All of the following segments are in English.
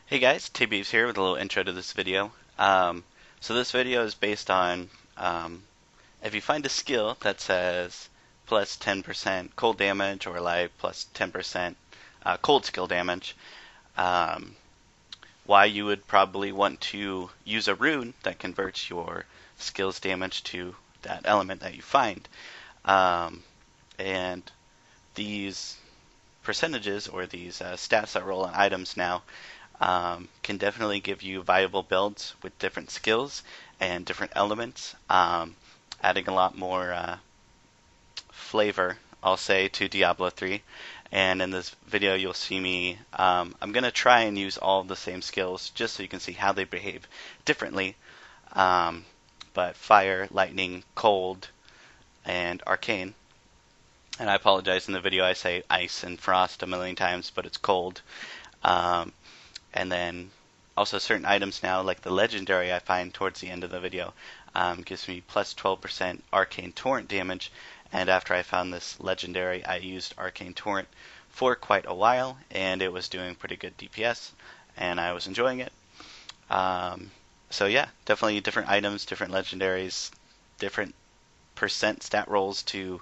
Hey guys, TB's here with a little intro to this video. So this video is based on if you find a skill that says plus 10% cold damage or like plus 10% cold skill damage, um, why you would probably want to use a rune that converts your skill's damage to that element that you find. Um, and these percentages or these stats that roll on items now can definitely give you viable builds with different skills and different elements, adding a lot more flavor, I'll say, to Diablo 3. And in this video, you'll see me. I'm going to try and use all of the same skills just so you can see how they behave differently. But fire, lightning, cold, and arcane. And I apologize, in the video I say ice and frost a million times, but it's cold. And then also certain items now, like the legendary I find towards the end of the video, gives me plus 12% arcane torrent damage. And after I found this legendary, I used arcane torrent for quite a while, and it was doing pretty good DPS, and I was enjoying it. So yeah, definitely different items, different legendaries, different percent stat rolls to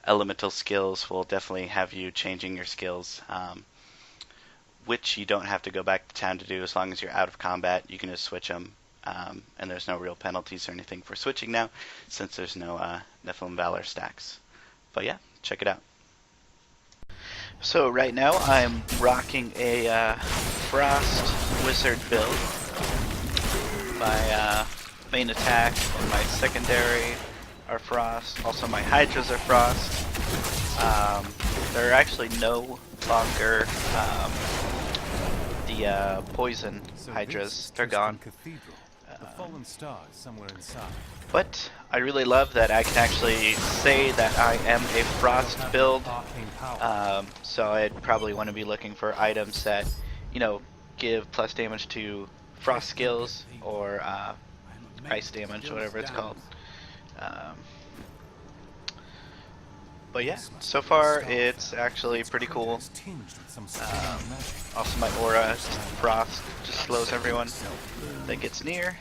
elemental skills will definitely have you changing your skills. Which you don't have to go back to town to do as long as you're out of combat. You can just switch them, and there's no real penalties or anything for switching now, since there's no Nephilim Valor stacks. But yeah, check it out. So right now I'm rocking a Frost Wizard build. My main attack and my secondary are Frost. Also my Hydras are Frost. There are actually no longer the poison Hydras. They're gone. But I really love that I can actually say that I am a Frost build. So I'd probably want to be looking for items that, give plus damage to Frost skills or ice damage, whatever it's called. But yeah, so far it's actually pretty cool. Also my aura, Frost, just slows everyone that gets near.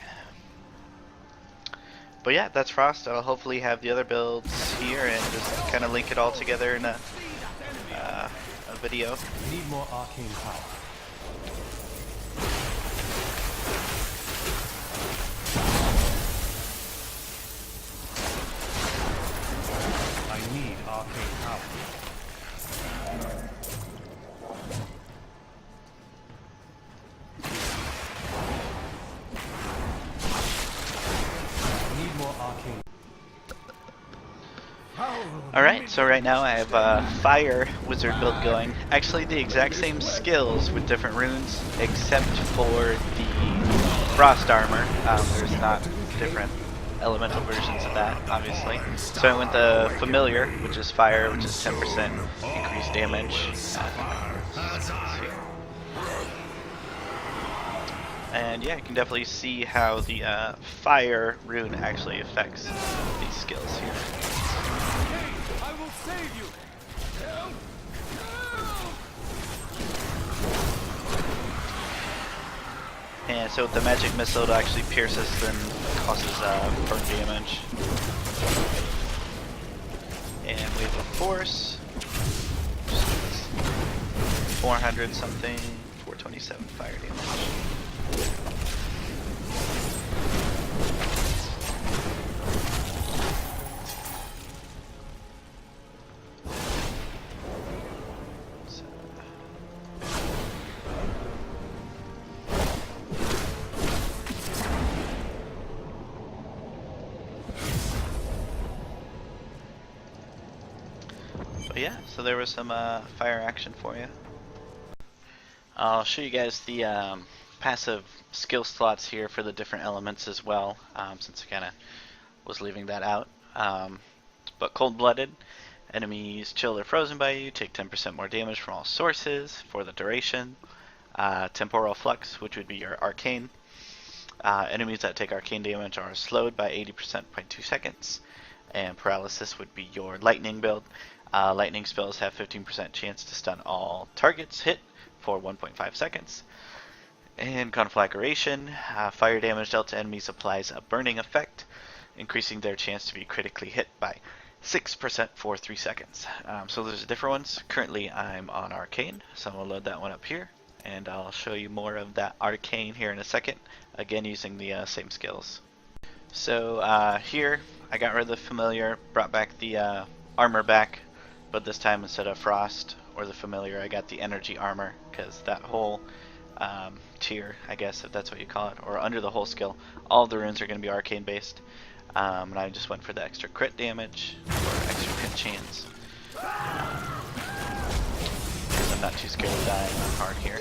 But yeah, that's Frost. I'll hopefully have the other builds here and just kind of link it all together in a video. Need more arcane power. Need arcane power. Need more arcane. Alright, so right now I have a fire wizard build going. Actually the exact same skills with different runes, except for the frost armor. There's not different elemental versions of that, obviously. So I went the familiar, which is fire, which is 10% increased damage. And yeah, you can definitely see how the fire rune actually affects these skills here. I will save you. And so with the magic missile, it actually pierces and causes burn damage. And we have a force, 400 something, 427 fire damage. But yeah, so there was some fire action for you. I'll show you guys the passive skill slots here for the different elements as well, since I kind of was leaving that out. But cold-blooded, enemies chilled or frozen by you take 10% more damage from all sources for the duration. Temporal flux, which would be your arcane. Enemies that take arcane damage are slowed by 80% by 2 seconds. And paralysis would be your lightning build. Lightning spells have 15% chance to stun all targets hit for 1.5 seconds. And Conflagration, fire damage dealt to enemies applies a burning effect, increasing their chance to be critically hit by 6% for 3 seconds. So there's different ones. Currently I'm on Arcane, so I'm going to load that one up here, and I'll show you more of that Arcane here in a second, again using the same skills. So here I got rid of the familiar, brought back the armor back, but this time instead of frost or the familiar I got the energy armor, because that whole tier, I guess if that's what you call it, or under the whole skill, all of the runes are going to be arcane based. And I just went for the extra crit damage, or extra crit chance. Because I'm not too scared of dying hard here.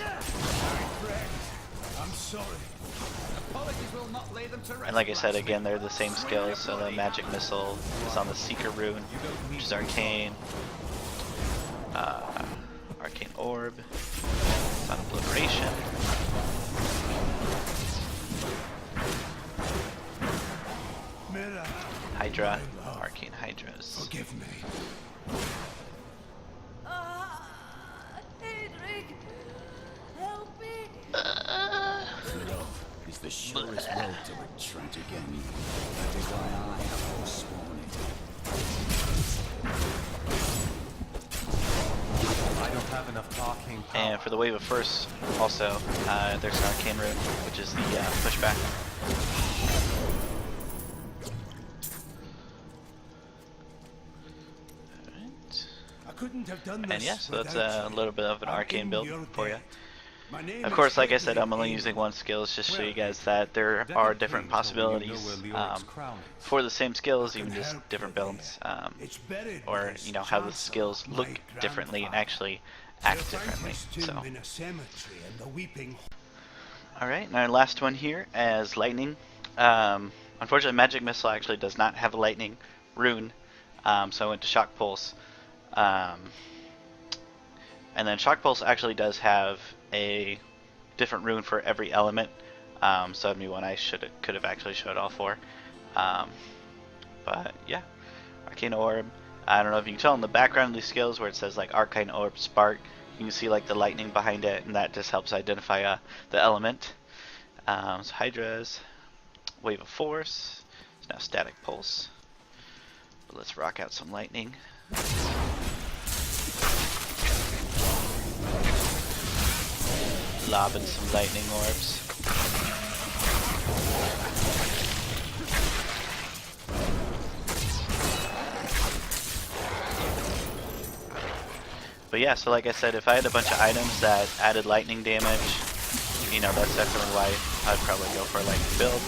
I'm sorry. Apologies will not lay them to rest. And like I said, again, they're the same skills, so the magic missile is on the Seeker rune, which is arcane. Arcane orb, it's on obliteration. Hydra, arcane hydras. Forgive me. Hedrick, help me. Love is the surest road to retreat again. That is why I have forsworn it. I don't have enough arcane power. And for the wave of first, also, there's an arcane rune, which is the pushback. Couldn't have done this. And yeah, so that's without a little bit of an arcane in build your for you. debt. My name Of is course, like I said, Hedrick I'm only Amy. using one skill just to show you Well, guys that there that are it different came from, you know possibilities where Leoric's crown is. for the same skills, even can just help different you builds, there. It's buried or with you know how the chancellor, skills look my differently and grandfather. actually You'll act find differently. his tomb So, in a cemetery and the weeping. all right, and our last one here as lightning. Unfortunately, magic missile actually does not have a lightning rune, so I went to shock pulse. And then Shock Pulse actually does have a different rune for every element, so that'd be one I could have actually showed all for. But yeah, Arcane Orb. I don't know if you can tell in the background of these skills where it says like Arcane Orb Spark, you can see like the lightning behind it, and that just helps identify the element. So Hydra's Wave of Force. It's now Static Pulse. But let's rock out some lightning. Lobbing some lightning orbs. But yeah, so like I said, if I had a bunch of items that added lightning damage, you know, that's definitely why I'd probably go for a lightning build.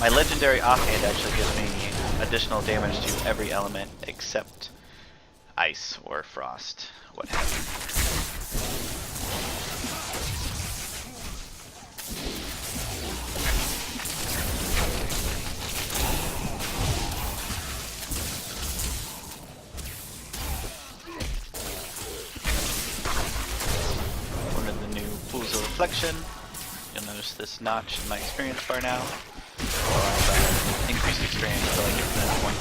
My legendary offhand actually gives me additional damage to every element except ice or frost, what have you. One of the new pools of reflection. You'll notice this notch in my experience bar now. Or I've increased experience to like infinite point.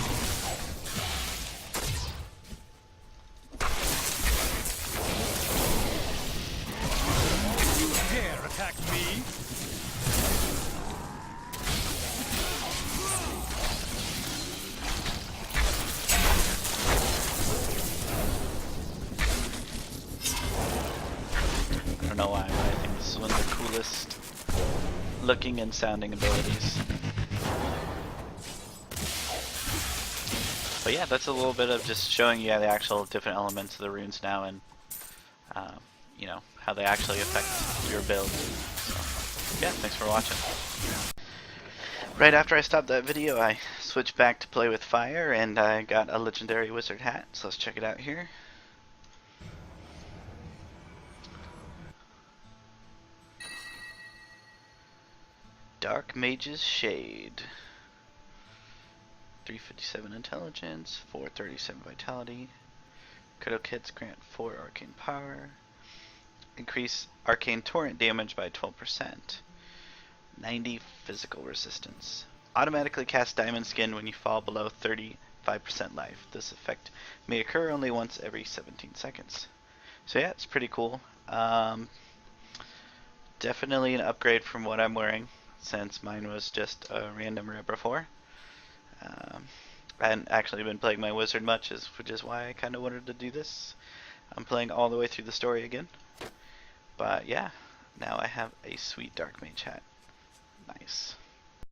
Dare attack me? I don't know why, but I think this is one of the coolest looking and sounding abilities. But yeah, that's a little bit of just showing you the actual different elements of the runes now, and you know, how they actually affect your build. So, yeah, thanks for watching. Right after I stopped that video, I switched back to play with fire, and I got a legendary wizard hat, so let's check it out here. Dark Mage's Shade. 357 intelligence, 437 vitality. Critical hits grant 4 arcane power. Increase arcane torrent damage by 12%. 90 physical resistance. Automatically cast Diamond Skin when you fall below 35% life. This effect may occur only once every 17 seconds. So yeah, it's pretty cool. Definitely an upgrade from what I'm wearing, since mine was just a random rare before. I hadn't actually been playing my wizard much, which is why I kind of wanted to do this. I'm playing all the way through the story again. But yeah, now I have a sweet dark mage hat. Nice.